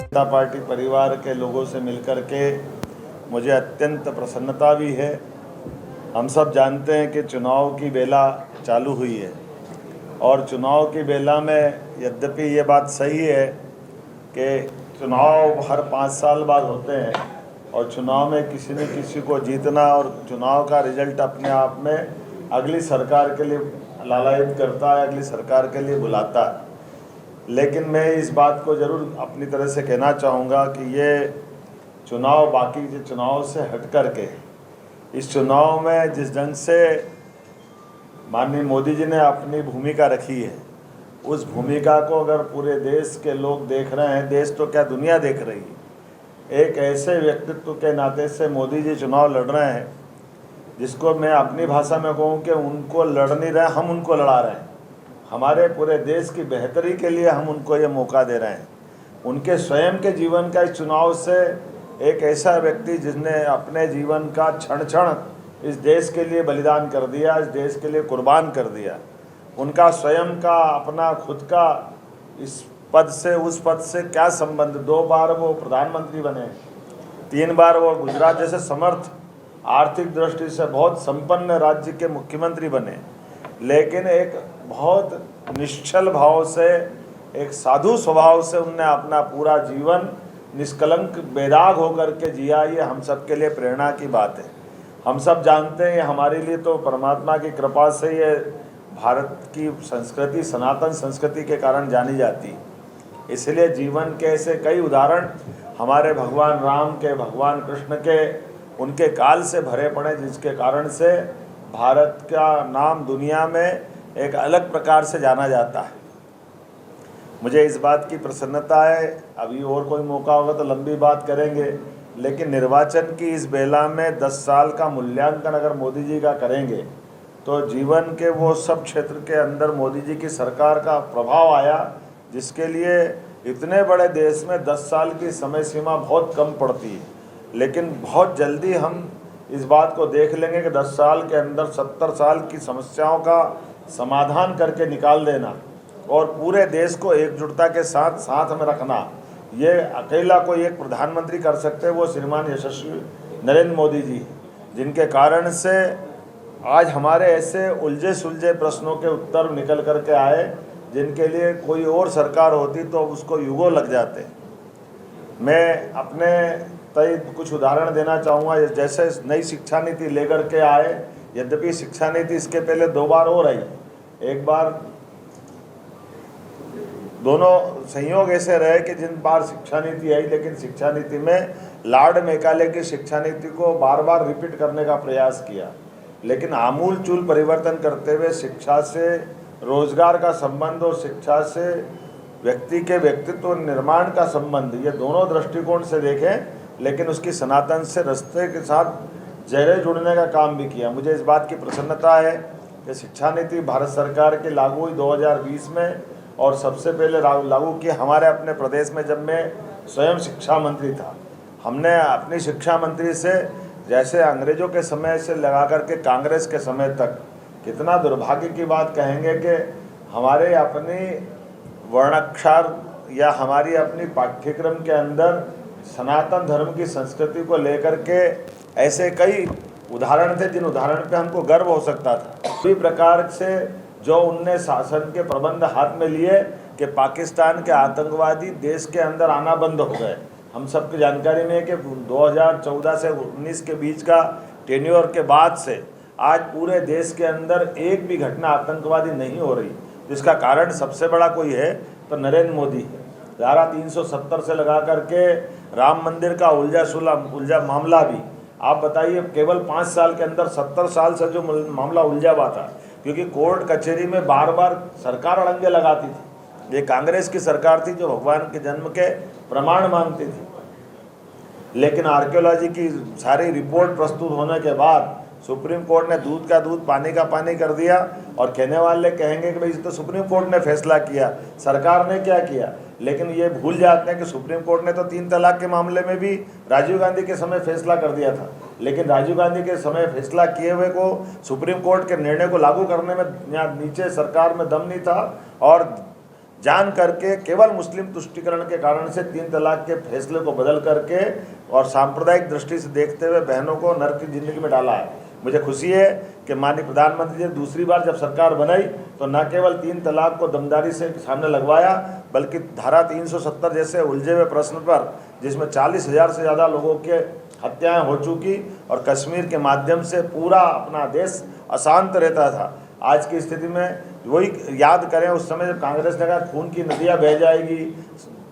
जनता party परिवार के लोगों से मिलकर के मुझे अत्यंत प्रसन्नता भी है। हम सब जानते हैं कि चुनाव की बेला चालू हुई है और चुनाव की बेला में यद्यपि ये बात सही है कि चुनाव हर 5 साल बाद होते हैं और चुनाव में किसी न किसी को जीतना और चुनाव का रिजल्ट अपने आप में अगली सरकार के लिए लालायित करता है, अगली सरकार के लिए बुलाता है। लेकिन मैं इस बात को ज़रूर अपनी तरह से कहना चाहूँगा कि ये चुनाव बाकी के चुनाव से हट कर के इस चुनाव में जिस ढंग से माननीय मोदी जी ने अपनी भूमिका रखी है, उस भूमिका को अगर पूरे देश के लोग देख रहे हैं, देश तो क्या दुनिया देख रही है। एक ऐसे व्यक्तित्व के नाते से मोदी जी चुनाव लड़ रहे हैं जिसको मैं अपनी भाषा में कहूँ कि उनको लड़ नहीं रहे, हम उनको लड़ा रहे हैं। हमारे पूरे देश की बेहतरी के लिए हम उनको ये मौका दे रहे हैं। उनके स्वयं के जीवन का इस चुनाव से एक ऐसा व्यक्ति जिसने अपने जीवन का क्षण क्षण इस देश के लिए बलिदान कर दिया, इस देश के लिए कुर्बान कर दिया। उनका स्वयं का अपना खुद का इस पद से उस पद से क्या संबंध। 2 बार वो प्रधानमंत्री बने, 3 बार वो गुजरात जैसे समर्थ आर्थिक दृष्टि से बहुत संपन्न राज्य के मुख्यमंत्री बने, लेकिन एक बहुत निश्चल भाव से, एक साधु स्वभाव से उनने अपना पूरा जीवन निष्कलंक बेदाग होकर के जिया। ये हम सब के लिए प्रेरणा की बात है। हम सब जानते हैं हमारे लिए तो परमात्मा की कृपा से ये भारत की संस्कृति सनातन संस्कृति के कारण जानी जाती। इसलिए जीवन के ऐसे कई उदाहरण हमारे भगवान राम के, भगवान कृष्ण के, उनके काल से भरे पड़े, जिसके कारण से भारत का नाम दुनिया में एक अलग प्रकार से जाना जाता है। मुझे इस बात की प्रसन्नता है। अभी और कोई मौका होगा तो लंबी बात करेंगे, लेकिन निर्वाचन की इस बेला में 10 साल का मूल्यांकन अगर मोदी जी का करेंगे तो जीवन के वो सब क्षेत्र के अंदर मोदी जी की सरकार का प्रभाव आया, जिसके लिए इतने बड़े देश में 10 साल की समय सीमा बहुत कम पड़ती है। लेकिन बहुत जल्दी हम इस बात को देख लेंगे कि 10 साल के अंदर 70 साल की समस्याओं का समाधान करके निकाल देना और पूरे देश को एकजुटता के साथ में रखना, ये अकेला कोई एक प्रधानमंत्री कर सकते हैं, वो श्रीमान यशस्वी नरेंद्र मोदी जी, जिनके कारण से आज हमारे ऐसे उलझे सुलझे प्रश्नों के उत्तर निकल कर के आए जिनके लिए कोई और सरकार होती तो उसको युगों लग जाते। मैं अपने तय कुछ उदाहरण देना चाहूँगा। जैसे नई शिक्षा नीति लेकर के आए, यद्यपि शिक्षा नीति इसके पहले 2 बार और आई। एक बार दोनों संयोग ऐसे रहे कि जिन बार शिक्षा नीति आई, लेकिन शिक्षा नीति में लॉर्ड मेकाले की शिक्षा नीति को बार बार रिपीट करने का प्रयास किया, लेकिन आमूल चूल परिवर्तन करते हुए शिक्षा से रोजगार का संबंध और शिक्षा से व्यक्ति के व्यक्तित्व निर्माण का संबंध, ये दोनों दृष्टिकोण से देखें, लेकिन उसकी सनातन से रास्ते के साथ गहरे जुड़ने का काम भी किया। मुझे इस बात की प्रसन्नता है कि शिक्षा नीति भारत सरकार की लागू हुई 2020 में और सबसे पहले लागू की हमारे अपने प्रदेश में जब मैं स्वयं शिक्षा मंत्री था। हमने अपनी शिक्षा मंत्री से, जैसे अंग्रेज़ों के समय से लगा करके कांग्रेस के समय तक, कितना दुर्भाग्य की बात कहेंगे कि हमारे अपनी वर्णाक्षर या हमारी अपनी पाठ्यक्रम के अंदर सनातन धर्म की संस्कृति को लेकर के ऐसे कई उदाहरण थे जिन उदाहरण पे हमको गर्व हो सकता था। इसी प्रकार से जो उनने शासन के प्रबंध हाथ में लिए कि पाकिस्तान के आतंकवादी देश के अंदर आना बंद हो गए। हम सबकी जानकारी में है कि 2014 से 19 के बीच का टेन्योर के बाद से आज पूरे देश के अंदर एक भी घटना आतंकवादी नहीं हो रही, जिसका कारण सबसे बड़ा कोई है तो नरेंद्र मोदी है। धारा 370 से लगा करके राम मंदिर का उलझा मामला भी, आप बताइए केवल 5 साल के अंदर 70 साल से जो मामला उलझा हुआ था, क्योंकि कोर्ट कचहरी में बार बार सरकार अड़ंगे लगाती थी। ये कांग्रेस की सरकार थी जो भगवान के जन्म के प्रमाण मांगती थी, लेकिन आर्कियोलॉजी की सारी रिपोर्ट प्रस्तुत होने के बाद सुप्रीम कोर्ट ने दूध का दूध पानी का पानी कर दिया। और कहने वाले कहेंगे कि भाई तो सुप्रीम कोर्ट ने फैसला किया, सरकार ने क्या किया, लेकिन ये भूल जाते हैं कि सुप्रीम कोर्ट ने तो 3 तलाक के मामले में भी राजीव गांधी के समय फैसला कर दिया था, लेकिन राजीव गांधी के समय फैसला किए हुए को सुप्रीम कोर्ट के निर्णय को लागू करने में यहाँ नीचे सरकार में दम नहीं था और जान करके केवल मुस्लिम तुष्टीकरण के कारण से 3 तलाक के फैसले को बदल करके और सांप्रदायिक दृष्टि से देखते हुए बहनों को नर्क की जिंदगी में डाला है। मुझे खुशी है कि माननीय प्रधानमंत्री ने दूसरी बार जब सरकार बनाई तो न केवल 3 तलाक को दमदारी से सामने लगवाया, बल्कि धारा 370 जैसे उलझे हुए प्रश्न पर, जिसमें 40,000 से ज़्यादा लोगों के हत्याएं हो चुकी और कश्मीर के माध्यम से पूरा अपना देश अशांत रहता था, आज की स्थिति में वही याद करें उस समय जब कांग्रेस ने कहा खून की नदियाँ बह जाएगी,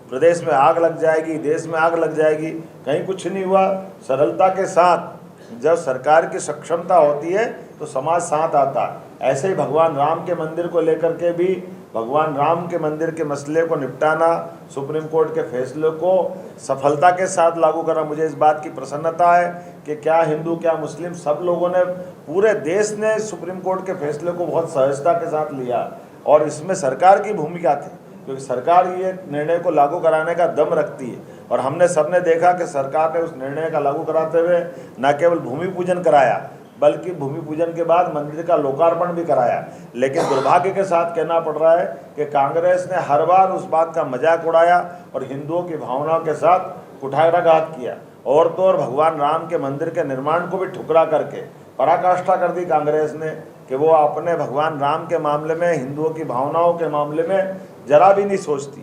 प्रदेश में आग लग जाएगी, देश में आग लग जाएगी, कहीं कुछ नहीं हुआ। सरलता के साथ जब सरकार की सक्षमता होती है तो समाज साथ आता है। ऐसे ही भगवान राम के मंदिर को लेकर के भी भगवान राम के मंदिर के मसले को निपटाना, सुप्रीम कोर्ट के फैसले को सफलता के साथ लागू करना, मुझे इस बात की प्रसन्नता है कि क्या हिंदू क्या मुस्लिम सब लोगों ने, पूरे देश ने सुप्रीम कोर्ट के फैसले को बहुत सहजता के साथ लिया और इसमें सरकार की भूमिका थी, क्योंकि सरकार ये निर्णय को लागू कराने का दम रखती है। और हमने सबने देखा कि सरकार ने उस निर्णय का लागू कराते हुए न केवल भूमि पूजन कराया, बल्कि भूमि पूजन के बाद मंदिर का लोकार्पण भी कराया। लेकिन दुर्भाग्य के साथ कहना पड़ रहा है कि कांग्रेस ने हर बार उस बात का मजाक उड़ाया और हिंदुओं की भावनाओं के साथ कुठाराघात किया, और तो और भगवान राम के मंदिर के निर्माण को भी ठुकरा करके पराकाष्ठा कर दी कांग्रेस ने कि वो अपने भगवान राम के मामले में, हिंदुओं की भावनाओं के मामले में जरा भी नहीं सोचती।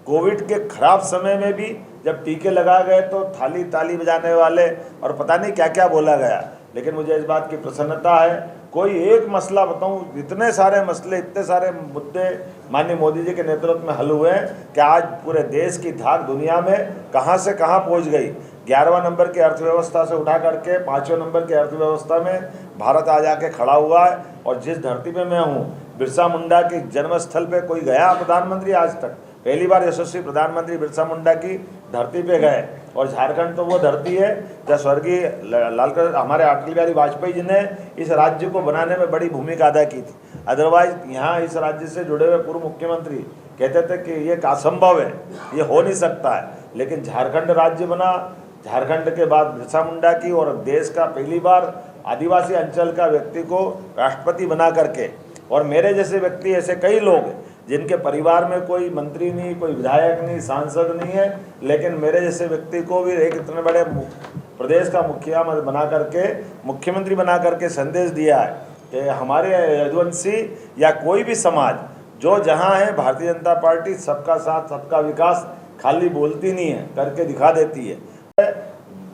कोविड के खराब समय में भी जब टीके लगा गए तो थाली ताली बजाने वाले और पता नहीं क्या क्या बोला गया, लेकिन मुझे इस बात की प्रसन्नता है, कोई एक मसला बताऊं, इतने सारे मसले, इतने सारे मुद्दे माननीय मोदी जी के नेतृत्व में हल हुए हैं कि आज पूरे देश की धाक दुनिया में कहां से कहां पहुंच गई। 11वां नंबर की अर्थव्यवस्था से उठा करके 5वें नंबर की अर्थव्यवस्था में भारत आ जाके खड़ा हुआ है। और जिस धरती पे मैं हूँ, बिरसा मुंडा के जन्मस्थल पे कोई गया प्रधानमंत्री आज तक? पहली बार यशस्वी प्रधानमंत्री बिरसा मुंडा की धरती पे गए। और झारखंड तो वो धरती है जहाँ स्वर्गीय लालकृष्ण हमारे अटल बिहारी वाजपेयी जी ने इस राज्य को बनाने में बड़ी भूमिका अदा की थी। अदरवाइज यहाँ इस राज्य से जुड़े हुए पूर्व मुख्यमंत्री कहते थे कि ये असंभव है, ये हो नहीं सकता है, लेकिन झारखंड राज्य बना। झारखंड के बाद बिरसा मुंडा की और देश का पहली बार आदिवासी अंचल का व्यक्ति को राष्ट्रपति बना करके, और मेरे जैसे व्यक्ति ऐसे कई लोग हैं जिनके परिवार में कोई मंत्री नहीं, कोई विधायक नहीं, सांसद नहीं है, लेकिन मेरे जैसे व्यक्ति को भी एक इतने बड़े प्रदेश का मुख्यमंत्री बना करके संदेश दिया है कि हमारे यदुवंशी या कोई भी समाज जो जहां है, भारतीय जनता पार्टी सबका साथ सबका विकास खाली बोलती नहीं है, करके दिखा देती है।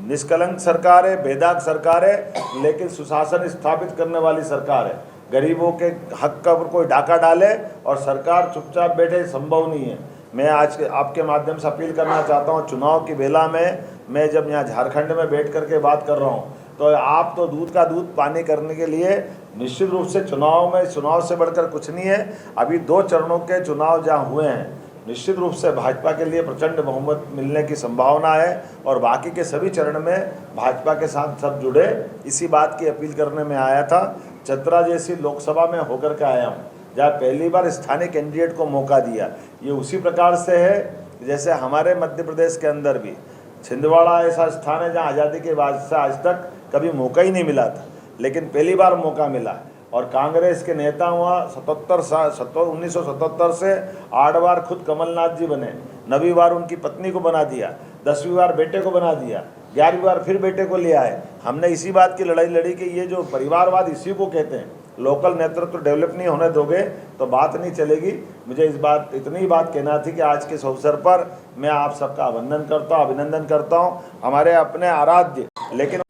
निष्कलंक सरकार है, बेदाग सरकार है, लेकिन सुशासन स्थापित करने वाली सरकार है। गरीबों के हक का कोई डाका डाले और सरकार चुपचाप बैठे, संभव नहीं है। मैं आज आपके माध्यम से अपील करना चाहता हूं, चुनाव की बेला में मैं जब यहाँ झारखंड में बैठ करके बात कर रहा हूं, तो आप तो दूध का दूध पानी करने के लिए निश्चित रूप से चुनाव से बढ़कर कुछ नहीं है। अभी 2 चरणों के चुनाव जहाँ हुए हैं, निश्चित रूप से भाजपा के लिए प्रचंड बहुमत मिलने की संभावना है, और बाकी के सभी चरण में भाजपा के साथ सब जुड़े। इसी बात की अपील करने में आया था। चतरा जैसी लोकसभा में होकर के आया हूँ जहाँ पहली बार स्थानीय कैंडिडेट को मौका दिया। ये उसी प्रकार से है जैसे हमारे मध्य प्रदेश के अंदर भी छिंदवाड़ा ऐसा स्थान है जहाँ आज़ादी के बाद से आज तक कभी मौका ही नहीं मिला था, लेकिन पहली बार मौका मिला। और कांग्रेस के नेता वहाँ 1977 से 8 बार खुद कमलनाथ जी बने, 9वीं बार उनकी पत्नी को बना दिया, 10वीं बार बेटे को बना दिया, 11वीं बार फिर बेटे को ले आए। हमने इसी बात की लड़ाई लड़ी कि ये जो परिवारवाद इसी को कहते हैं, लोकल नेतृत्व डेवलप नहीं होने दोगे तो बात नहीं चलेगी। मुझे इतनी ही बात कहना थी कि आज के इस अवसर पर मैं आप सबका अभिनंदन करता हूँ हमारे अपने आराध्य, लेकिन